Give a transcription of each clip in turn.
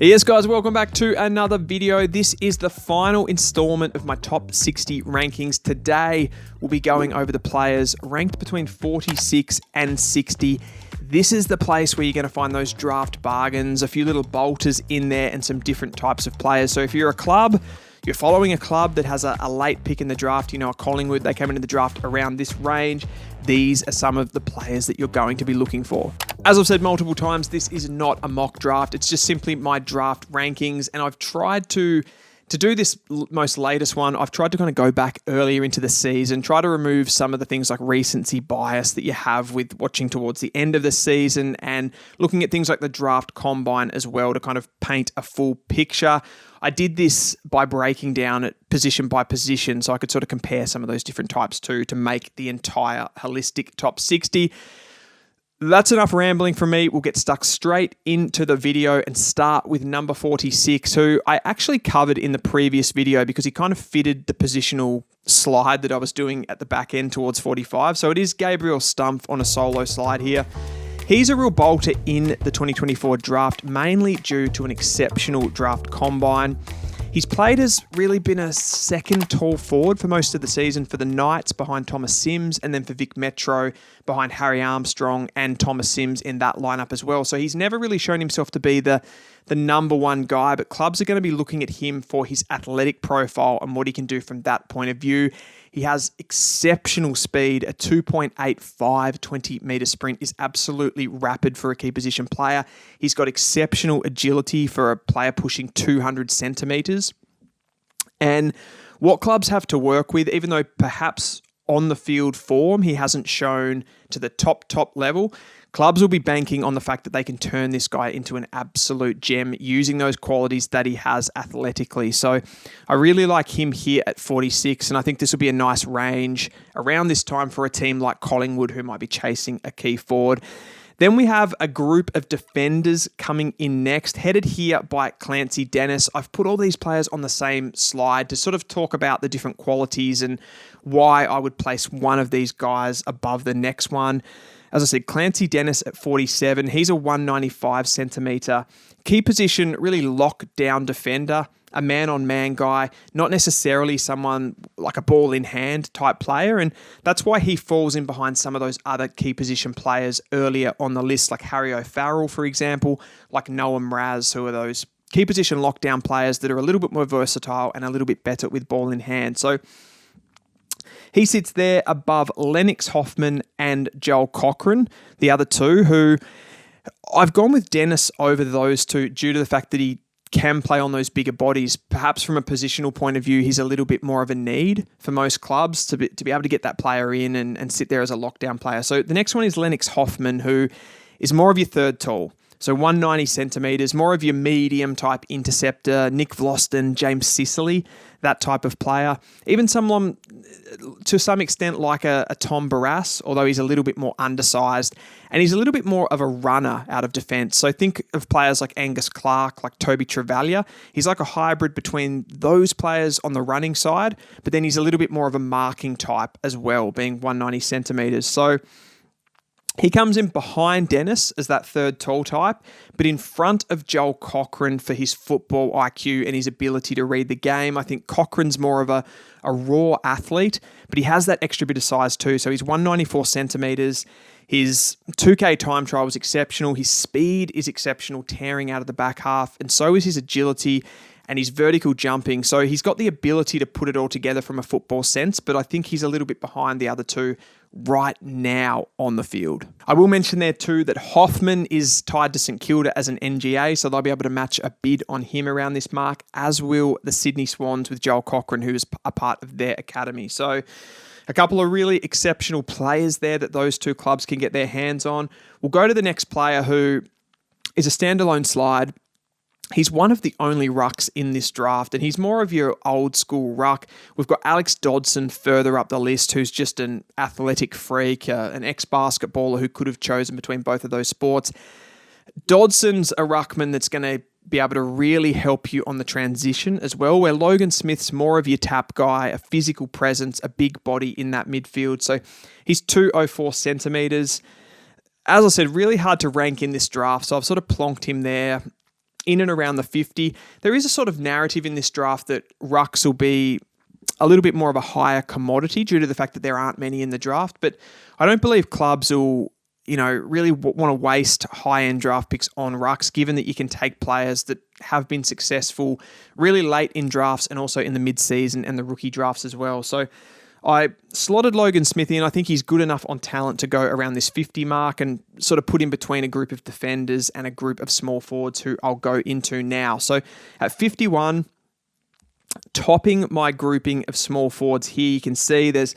Yes, guys, welcome back to another video. This is the final installment of my top 60 rankings. Today, we'll be going over the players ranked between 46 and 60. This is the place where you're going to find those draft bargains, a few little bolters in there, and some different types of players. So if you're a club, you're following a club that has a late pick in the draft, a Collingwood, they came into the draft around this range. These are some of the players that you're going to be looking for. As I've said multiple times, this is not a mock draft. It's just simply my draft rankings. And I've tried to do this most latest one, I've tried to kind of go back earlier into the season, try to remove some of the things like recency bias that you have with watching towards the end of the season and looking at things like the draft combine as well to kind of paint a full picture. I did this by breaking down it position by position so I could sort of compare some of those different types too to make the entire holistic top 60. That's enough rambling from me. We'll get stuck straight into the video and start with number 46, who I actually covered in the previous video because he kind of fitted the positional slide that I was doing at the back end towards 45. So it is Gabriel Stumpf on a solo slide here. He's a real bolter in the 2024 draft, mainly due to an exceptional draft combine. His play has really been a second tall forward for most of the season for the Knights behind Thomas Sims, and then for Vic Metro behind Harry Armstrong and Thomas Sims in that lineup as well. So he's never really shown himself to be the number one guy, but clubs are going to be looking at him for his athletic profile and what he can do from that point of view. He has exceptional speed. A 2.85 20-meter sprint is absolutely rapid for a key position player. He's got exceptional agility for a player pushing 200 centimeters. And what clubs have to work with, even though perhaps on the field form he hasn't shown to the top level, clubs will be banking on the fact that they can turn this guy into an absolute gem using those qualities that he has athletically. So I really like him here at 46, and I think this will be a nice range around this time for a team like Collingwood who might be chasing a key forward. Then we have a group of defenders coming in next, headed here by Clancy Dennis. I've put all these players on the same slide to sort of talk about the different qualities and why I would place one of these guys above the next one. As I said, Clancy Dennis at 47. He's a 195 centimeter key position, really lockdown defender, a man-on-man guy, not necessarily someone like a ball-in-hand type player, and that's why he falls in behind some of those other key position players earlier on the list, like Harry O'Farrell, for example, like Noam Raz, who are those key position lockdown players that are a little bit more versatile and a little bit better with ball in hand. So he sits there above Lennox Hoffman and Joel Cochran, the other two, who I've gone with Dennis over those two due to the fact that he can play on those bigger bodies. Perhaps from a positional point of view, he's a little bit more of a need for most clubs to be able to get that player in and sit there as a lockdown player. So the next one is Lennox Hoffman, who is more of your third tall. So 190 centimetres, more of your medium type interceptor, Nick Vlosten, James Sicily, that type of player. Even someone to some extent like a Tom Barrass, although he's a little bit more undersized. And he's a little bit more of a runner out of defence. So think of players like Angus Clark, like Toby Travalia. He's like a hybrid between those players on the running side, but then he's a little bit more of a marking type as well, being 190 centimetres. So he comes in behind Dennis as that third tall type, but in front of Joel Cochran for his football IQ and his ability to read the game. I think Cochran's more of a raw athlete, but he has that extra bit of size too. So he's 194 centimetres. His 2K time trial was exceptional. His speed is exceptional, tearing out of the back half, and so is his agility and his vertical jumping. So he's got the ability to put it all together from a football sense, but I think he's a little bit behind the other two right now on the field. I will mention there too that Hoffman is tied to St Kilda as an NGA, so they'll be able to match a bid on him around this mark, as will the Sydney Swans with Joel Cochran, who is a part of their academy. So a couple of really exceptional players there that those two clubs can get their hands on. We'll go to the next player, who is a standalone slide. He's one of the only rucks in this draft, and he's more of your old school ruck. We've got Alex Dodson further up the list, who's just an athletic freak, an ex-basketballer who could have chosen between both of those sports. Dodson's a ruckman that's going to be able to really help you on the transition as well, where Logan Smith's more of your tap guy, a physical presence, a big body in that midfield. So he's 204 centimetres. As I said, really hard to rank in this draft, so I've sort of plonked him there. in and around the 50. There is a sort of narrative in this draft that rucks will be a little bit more of a higher commodity due to the fact that there aren't many in the draft, but I don't believe clubs will really want to waste high-end draft picks on rucks, given that you can take players that have been successful really late in drafts and also in the mid-season and the rookie drafts as well. So I slotted Logan Smith in. I think he's good enough on talent to go around this 50 mark and sort of put in between a group of defenders and a group of small forwards who I'll go into now. So at 51, topping my grouping of small forwards here, you can see there's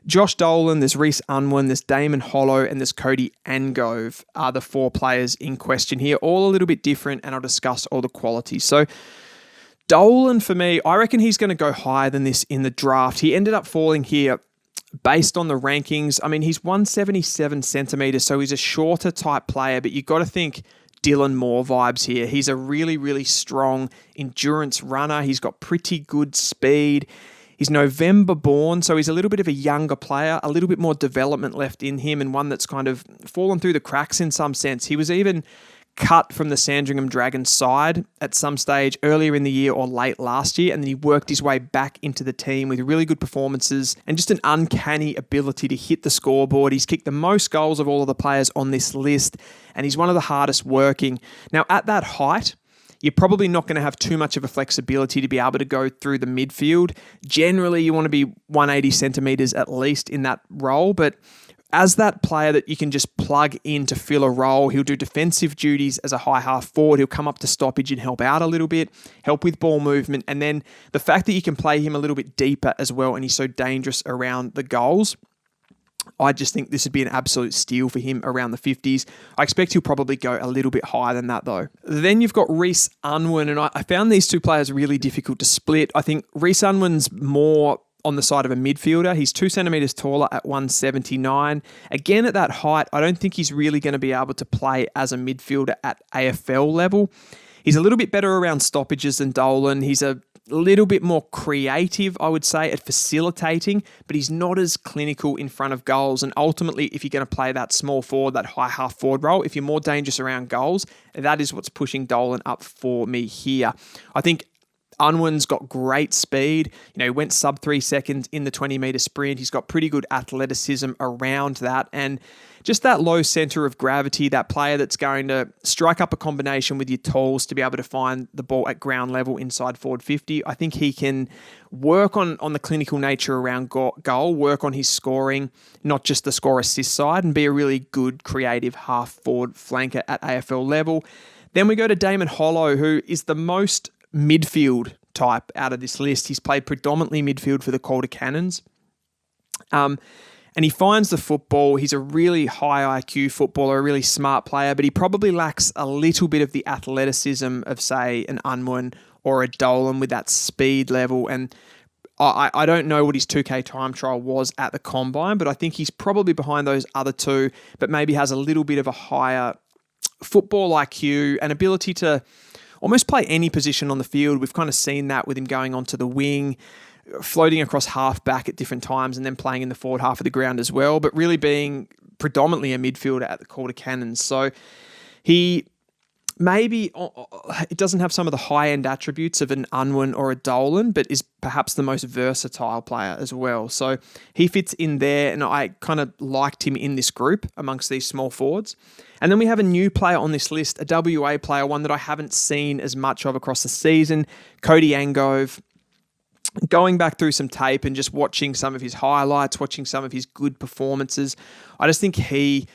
Josh Dolan, there's Reece Unwin, there's Damon Hollow, and there's Cody Angove are the 4 players in question here, all a little bit different, and I'll discuss all the qualities. So Dolan, for me, I reckon he's going to go higher than this in the draft. He ended up falling here based on the rankings. I mean, he's 177 centimetres, so he's a shorter type player, but you've got to think Dylan Moore vibes here. He's a really, really strong endurance runner. He's got pretty good speed. He's November born, so he's a little bit of a younger player, a little bit more development left in him, and one that's kind of fallen through the cracks in some sense. He was even cut from the Sandringham Dragons side at some stage earlier in the year or late last year, and then he worked his way back into the team with really good performances and just an uncanny ability to hit the scoreboard. He's kicked the most goals of all of the players on this list, and he's one of the hardest working. Now, at that height, you're probably not going to have too much of a flexibility to be able to go through the midfield. Generally, you want to be 180 centimetres at least in that role, but as that player that you can just plug in to fill a role, he'll do defensive duties as a high half forward. He'll come up to stoppage and help out a little bit, help with ball movement. And then the fact that you can play him a little bit deeper as well, and he's so dangerous around the goals, I just think this would be an absolute steal for him around the 50s. I expect he'll probably go a little bit higher than that, though. Then you've got Reece Unwin, and I found these 2 players really difficult to split. I think Reece Unwin's more on the side of a midfielder. He's 2 centimetres taller at 179. Again, at that height, I don't think he's really going to be able to play as a midfielder at AFL level. He's a little bit better around stoppages than Dolan. He's a little bit more creative, I would say, at facilitating, but he's not as clinical in front of goals. And ultimately, if you're going to play that small forward, that high half forward role, if you're more dangerous around goals, that is what's pushing Dolan up for me here. I think Unwin's got great speed. He went sub 3 seconds in the 20-metre sprint. He's got pretty good athleticism around that. And just that low centre of gravity, that player that's going to strike up a combination with your tools to be able to find the ball at ground level inside forward 50. I think he can work on the clinical nature around goal, work on his scoring, not just the score-assist side, and be a really good creative half-forward flanker at AFL level. Then we go to Damon Hollow, who is the most midfield type out of this list. He's played predominantly midfield for the Calder Cannons. And he finds the football. He's a really high IQ footballer, a really smart player, but he probably lacks a little bit of the athleticism of, say, an Unwin or a Dolan with that speed level. And I don't know what his 2K time trial was at the Combine, but I think he's probably behind those other 2, but maybe has a little bit of a higher football IQ and ability to almost play any position on the field. We've kind of seen that with him going onto the wing, floating across half back at different times, and then playing in the forward half of the ground as well, but really being predominantly a midfielder at the Calder Cannons. So he maybe it doesn't have some of the high-end attributes of an Unwin or a Dolan, but is perhaps the most versatile player as well. So he fits in there, and I kind of liked him in this group amongst these small forwards. And then we have a new player on this list, a WA player, one that I haven't seen as much of across the season, Cody Angove. Going back through some tape and just watching some of his highlights, watching some of his good performances, I just think he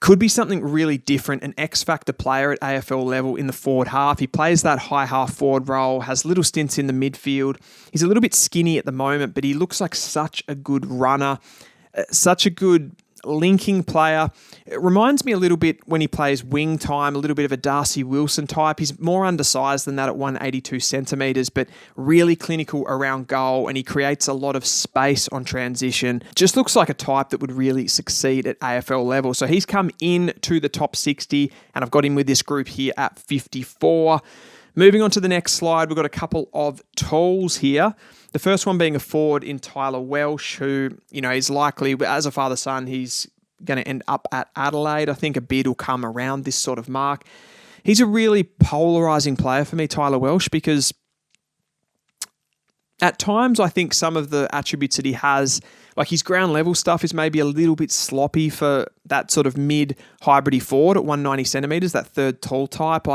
could be something really different, an X-factor player at AFL level in the forward half. He plays that high half forward role, has little stints in the midfield. He's a little bit skinny at the moment, but he looks like such a good runner, such a good linking player. It reminds me a little bit when he plays wing time, a little bit of a Darcy Wilson type. He's more undersized than that at 182 centimetres, but really clinical around goal, and he creates a lot of space on transition. Just looks like a type that would really succeed at AFL level. So he's come in to the top 60, and I've got him with this group here at 54. Moving on to the next slide, we've got a couple of tools here. The first one being a forward in Tyler Welsh, who, is likely, as a father-son, he's going to end up at Adelaide. I think a bid will come around this sort of mark. he's a really polarising player for me, Tyler Welsh, because at times I think some of the attributes that he has, like his ground level stuff, is maybe a little bit sloppy for that sort of mid-hybridy forward at 190 centimetres, that third tall type.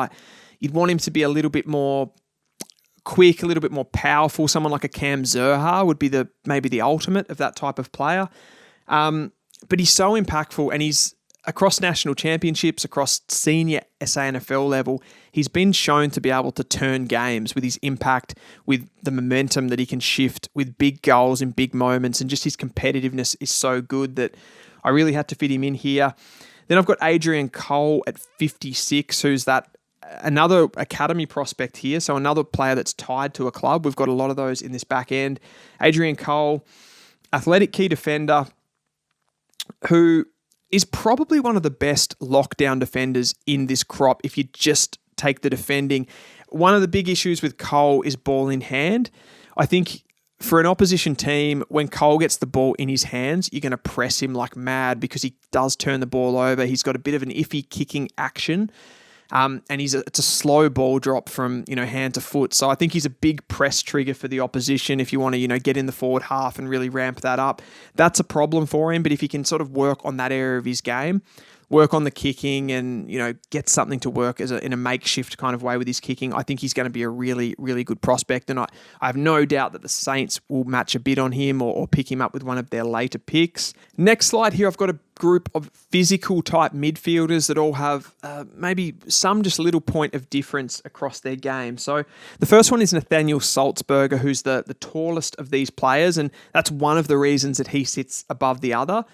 You'd want him to be a little bit more quick, a little bit more powerful. Someone like a Cam Zurhaar would be maybe the ultimate of that type of player. But he's so impactful, and he's across national championships, across senior SANFL level, he's been shown to be able to turn games with his impact, with the momentum that he can shift, with big goals in big moments, and just his competitiveness is so good that I really had to fit him in here. Then I've got Adrian Cole at 56, who's another academy prospect here, so another player that's tied to a club. We've got a lot of those in this back end. Adrian Cole, athletic key defender, who is probably one of the best lockdown defenders in this crop if you just take the defending. One of the big issues with Cole is ball in hand. I think for an opposition team, when Cole gets the ball in his hands, you're going to press him like mad because he does turn the ball over. He's got a bit of an iffy kicking action. And it's a slow ball drop from hand to foot. So I think he's a big press trigger for the opposition if you want to get in the forward half and really ramp that up. That's a problem for him. But if he can sort of work on that area of his game, work on the kicking and get something to work in a makeshift kind of way with his kicking, I think he's going to be a really, really good prospect. And I have no doubt that the Saints will match a bid on him or pick him up with one of their later picks. Next slide here, I've got a group of physical type midfielders that all have maybe some just little point of difference across their game. So the first one is Nathaniel Salzberger, who's the tallest of these players, and that's one of the reasons that he sits above the other.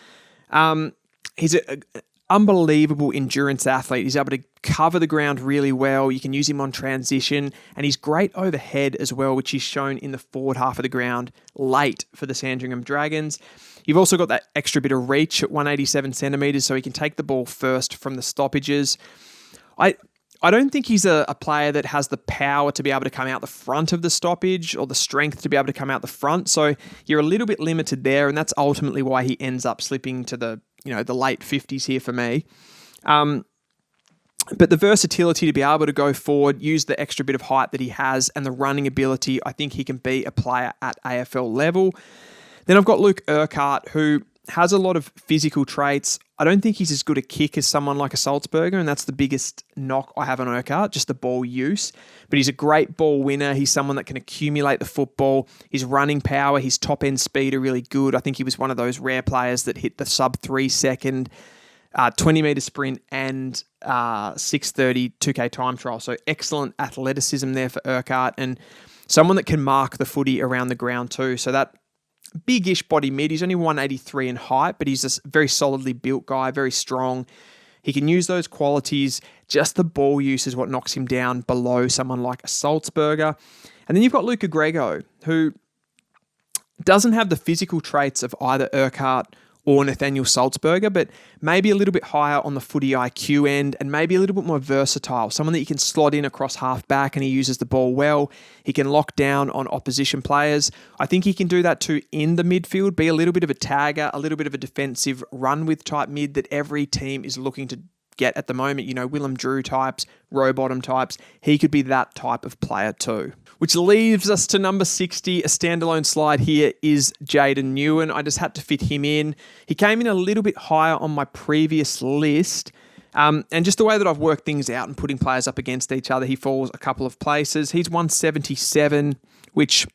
He's an unbelievable endurance athlete. He's able to cover the ground really well. You can use him on transition, and he's great overhead as well, which is shown in the forward half of the ground late for the Sandringham Dragons. You've also got that extra bit of reach at 187 centimetres, so he can take the ball first from the stoppages. I don't think he's a player that has the power to be able to come out the front of the stoppage or the strength to be able to come out the front, so you're a little bit limited there, and that's ultimately why he ends up slipping to the late 50s here for me. But the versatility to be able to go forward, use the extra bit of height that he has, and the running ability, I think he can be a player at AFL level. Then I've got Luke Urquhart, who has a lot of physical traits. I don't think he's as good a kick as someone like a Salzberger, and that's the biggest knock I have on Urquhart, just the ball use. But he's a great ball winner. He's someone that can accumulate the football. His running power, his top-end speed are really good. I think he was one of those rare players that hit the sub-3 second 20-metre sprint and 6:30 2K time trial. So excellent athleticism there for Urquhart, and someone that can mark the footy around the ground too. So that big-ish body mid. He's only 183 in height, but he's a very solidly built guy, very strong. He can use those qualities. Just the ball use is what knocks him down below someone like a Salzberger. And then you've got Luca Grego, who doesn't have the physical traits of either Urquhart or Nathaniel Salzberger, but maybe a little bit higher on the footy IQ end and maybe a little bit more versatile. Someone that you can slot in across half back and he uses the ball well. He can lock down on opposition players. I think he can do that too in the midfield, be a little bit of a tagger, a little bit of a defensive run with type mid that every team is looking to get at the moment. Willem Drew types, Rowbottom types. He could be that type of player too. Which leaves us to number 60. A standalone slide here is Jaden Newen. I just had to fit him in. He came in a little bit higher on my previous list. And just the way that I've worked things out and putting players up against each other, he falls a couple of places. He's 177, which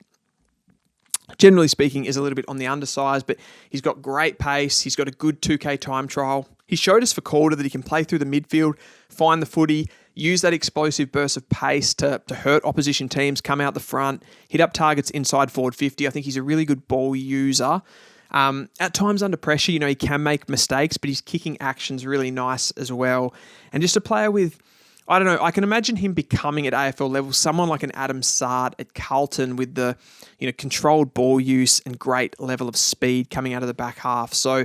generally speaking is a little bit on the undersized, but he's got great pace. He's got a good 2K time trial. He showed us for Calder that he can play through the midfield, find the footy, use that explosive burst of pace to hurt opposition teams, come out the front, hit up targets inside forward 50. I think he's a really good ball user. At times under pressure, he can make mistakes, but his kicking action's really nice as well. And just a player with, I don't know, I can imagine him becoming at AFL level someone like an Adam Sard at Carlton with the controlled ball use and great level of speed coming out of the back half. So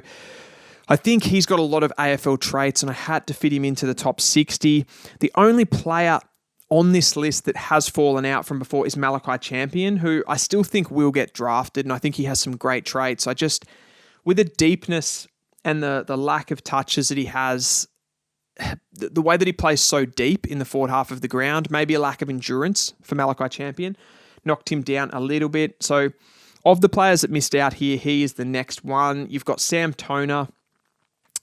I think he's got a lot of AFL traits, and I had to fit him into the top 60. The only player on this list that has fallen out from before is Malachi Champion, who I still think will get drafted, and I think he has some great traits. With the deepness and the lack of touches that he has, the way that he plays so deep in the forward half of the ground, maybe a lack of endurance for Malachi Champion, knocked him down a little bit. So of the players that missed out here, he is the next one. You've got Sam Toner,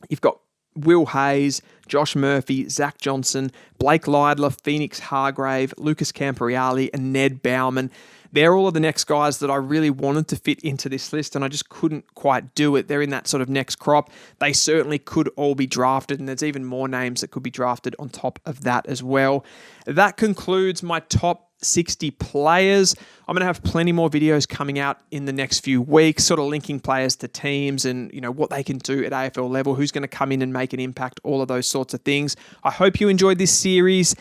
you've got Will Hayes, Josh Murphy, Zach Johnson, Blake Leidler, Phoenix Hargrave, Lucas Camporeale, and Ned Bauman. They're all of the next guys that I really wanted to fit into this list, and I just couldn't quite do it. They're in that sort of next crop. They certainly could all be drafted, and there's even more names that could be drafted on top of that as well. That concludes my top 60 players. I'm going to have plenty more videos coming out in the next few weeks, sort of linking players to teams and, what they can do at AFL level, who's going to come in and make an impact, all of those sorts of things. I hope you enjoyed this series,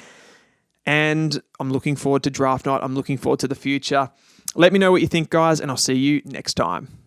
and I'm looking forward to draft night. I'm looking forward to the future. Let me know what you think, guys, and I'll see you next time.